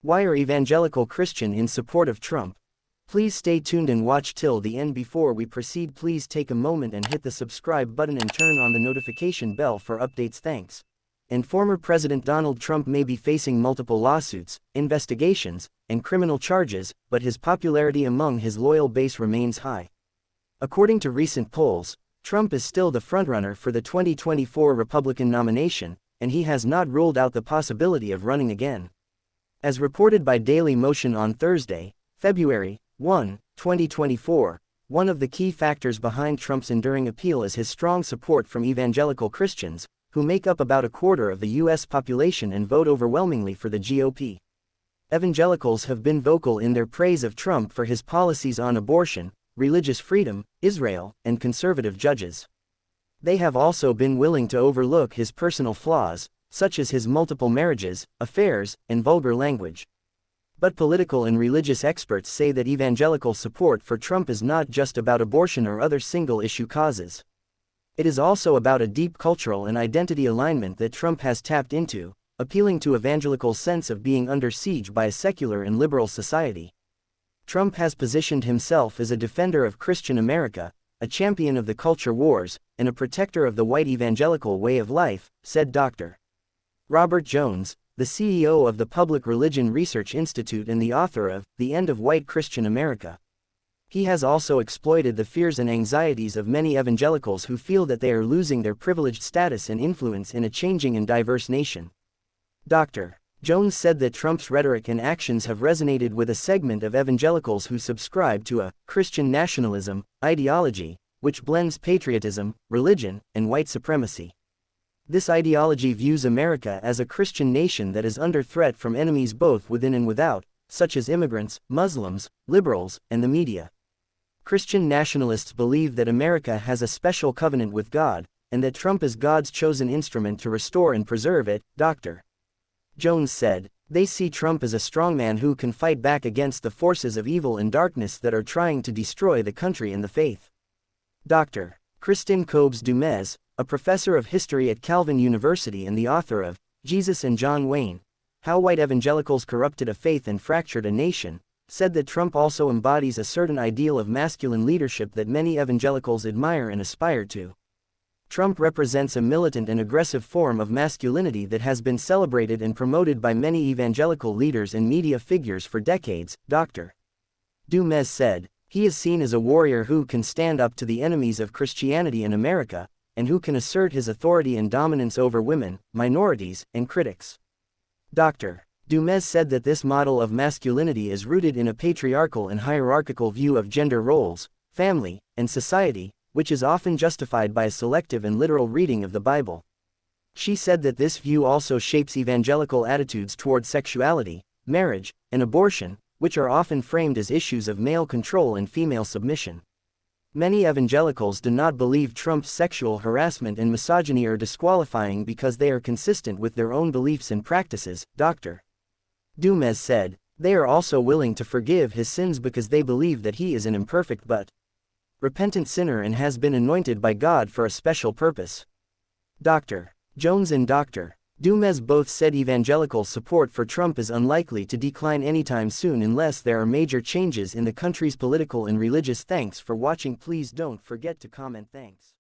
Why are evangelical Christians in support of Trump? Please stay tuned and watch till the end. Before we proceed, please take a moment and hit the subscribe button and turn on the notification bell for updates. Thanks. And former President Donald Trump may be facing multiple lawsuits, investigations, and criminal charges, but his popularity among his loyal base remains high. According to recent polls, Trump is still the frontrunner for the 2024 Republican nomination, and he has not ruled out the possibility of running again. As reported by Daily Motion on Thursday, February 1, 2024, one of the key factors behind Trump's enduring appeal is his strong support from evangelical Christians, who make up about a quarter of the U.S. population and vote overwhelmingly for the GOP. Evangelicals have been vocal in their praise of Trump for his policies on abortion, religious freedom, Israel, and conservative judges. They have also been willing to overlook his personal flaws, such as his multiple marriages, affairs, and vulgar language. But political and religious experts say that evangelical support for Trump is not just about abortion or other single-issue causes. It is also about a deep cultural and identity alignment that Trump has tapped into, appealing to evangelicals' sense of being under siege by a secular and liberal society. Trump has positioned himself as a defender of Christian America, a champion of the culture wars, and a protector of the white evangelical way of life, said Dr. Robert Jones, the CEO of the Public Religion Research Institute and the author of The End of White Christian America. He has also exploited the fears and anxieties of many evangelicals who feel that they are losing their privileged status and influence in a changing and diverse nation. Dr. Jones said that Trump's rhetoric and actions have resonated with a segment of evangelicals who subscribe to a Christian nationalism ideology, which blends patriotism, religion, and white supremacy. This ideology views America as a Christian nation that is under threat from enemies both within and without, such as immigrants, Muslims, liberals, and the media. Christian nationalists believe that America has a special covenant with God, and that Trump is God's chosen instrument to restore and preserve it, Dr. Jones said. They see Trump as a strongman who can fight back against the forces of evil and darkness that are trying to destroy the country and the faith. Dr. Kristin Kobes-Dumez, a professor of history at Calvin University and the author of Jesus and John Wayne, How White Evangelicals Corrupted a Faith and Fractured a Nation, said that Trump also embodies a certain ideal of masculine leadership that many evangelicals admire and aspire to. Trump represents a militant and aggressive form of masculinity that has been celebrated and promoted by many evangelical leaders and media figures for decades, Dr. Dumez said. He is seen as a warrior who can stand up to the enemies of Christianity in America, and who can assert his authority and dominance over women, minorities, and critics. Dr. Dumez said that this model of masculinity is rooted in a patriarchal and hierarchical view of gender roles, family, and society, which is often justified by a selective and literal reading of the Bible. She said that this view also shapes evangelical attitudes toward sexuality, marriage, and abortion, which are often framed as issues of male control and female submission. Many evangelicals do not believe Trump's sexual harassment and misogyny are disqualifying because they are consistent with their own beliefs and practices, Dr. Dumez said. They are also willing to forgive his sins because they believe that he is an imperfect but repentant sinner and has been anointed by God for a special purpose. Dr. Jones and Dr. Dumez both said evangelical support for Trump is unlikely to decline anytime soon unless there are major changes in the country's political and religious. Thanks for watching. Please don't forget to comment. Thanks.